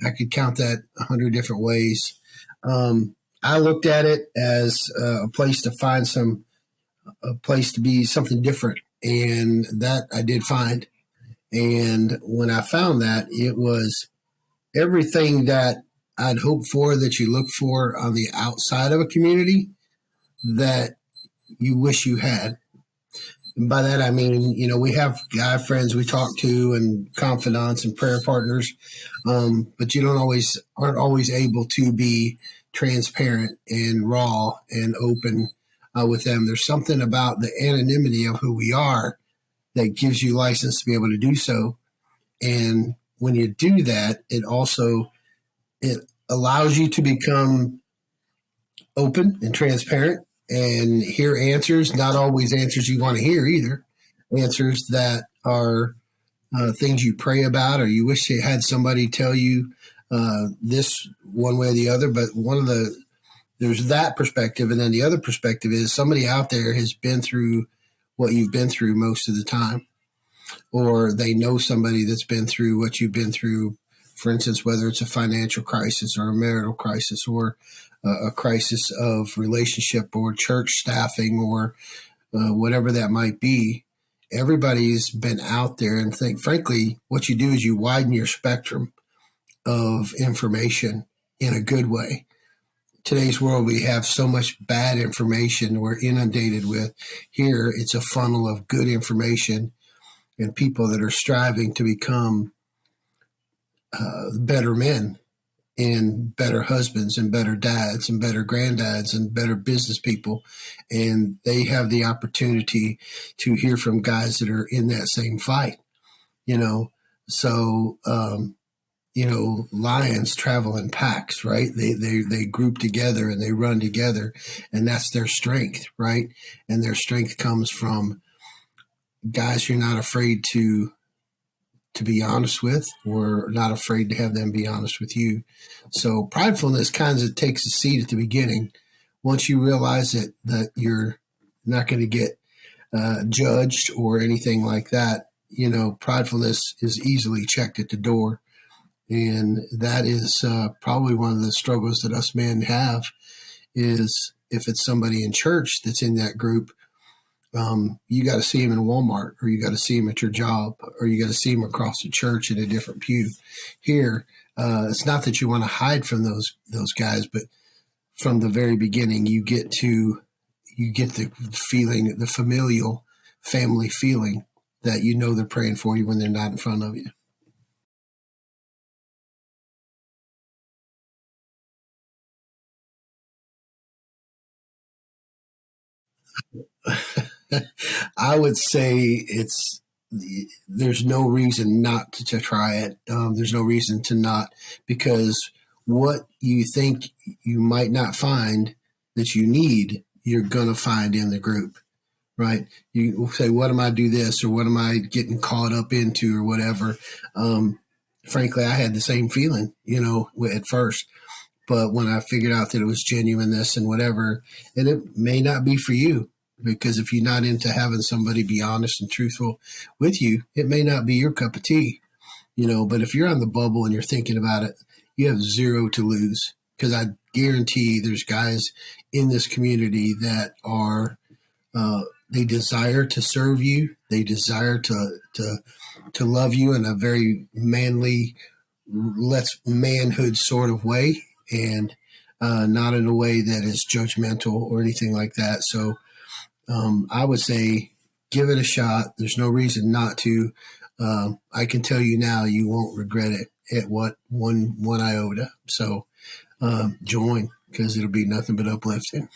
I could count that 100 different ways. I looked at it as a place to find a place to be something different. And that I did find. And when I found that, it was everything that I'd hoped for that you look for on the outside of a community that you wish you had. And by that, I mean, we have guy friends we talk to and confidants and prayer partners, but you aren't always able to be transparent and raw and open with them. There's something about the anonymity of who we are that gives you license to be able to do so. And when you do that, it allows you to become open and transparent and hear answers, not always answers you want to hear either, answers that are things you pray about or you wish you had somebody tell you this one way or the other. But there's that perspective. And then the other perspective is somebody out there has been through what you've been through most of the time, or they know somebody that's been through what you've been through. For instance, whether it's a financial crisis or a marital crisis or a crisis of relationship or church staffing or whatever that might be, everybody's been out there. And frankly, what you do is you widen your spectrum of information in a good way. Today's world, we have so much bad information we're inundated with. Here, it's a funnel of good information and people that are striving to become better men and better husbands and better dads and better granddads and better business people. And they have the opportunity to hear from guys that are in that same fight, So, lions travel in packs, right? They group together and they run together, and that's their strength, right? And their strength comes from guys you're not afraid to be honest with, or not afraid to have them be honest with you. So pridefulness kind of takes a seat at the beginning. Once you realize that you're not going to get judged or anything like that, pridefulness is easily checked at the door. And that is probably one of the struggles that us men have is if it's somebody in church that's in that group, you got to see him in Walmart, or you got to see him at your job, or you got to see him across the church in a different pew. Here, it's not that you want to hide from those guys, but from the very beginning, you get the feeling, the familial family feeling that they're praying for you when they're not in front of you. I would say there's no reason not to try it. There's no reason to not, because what you think you might not find that you need, you're going to find in the group, right? You say, what am I do this, or what am I getting caught up into, or whatever. Frankly, I had the same feeling, at first. But when I figured out that it was genuineness and whatever, and it may not be for you, because if you're not into having somebody be honest and truthful with you, it may not be your cup of tea, but if you're on the bubble and you're thinking about it, you have zero to lose, because I guarantee there's guys in this community that are, they desire to serve you. They desire to love you in a very manly, let's manhood sort of way, and not in a way that is judgmental or anything like that. So I would say give it a shot. There's no reason not to. I can tell you now, you won't regret it at one iota. So join, because it'll be nothing but uplifting.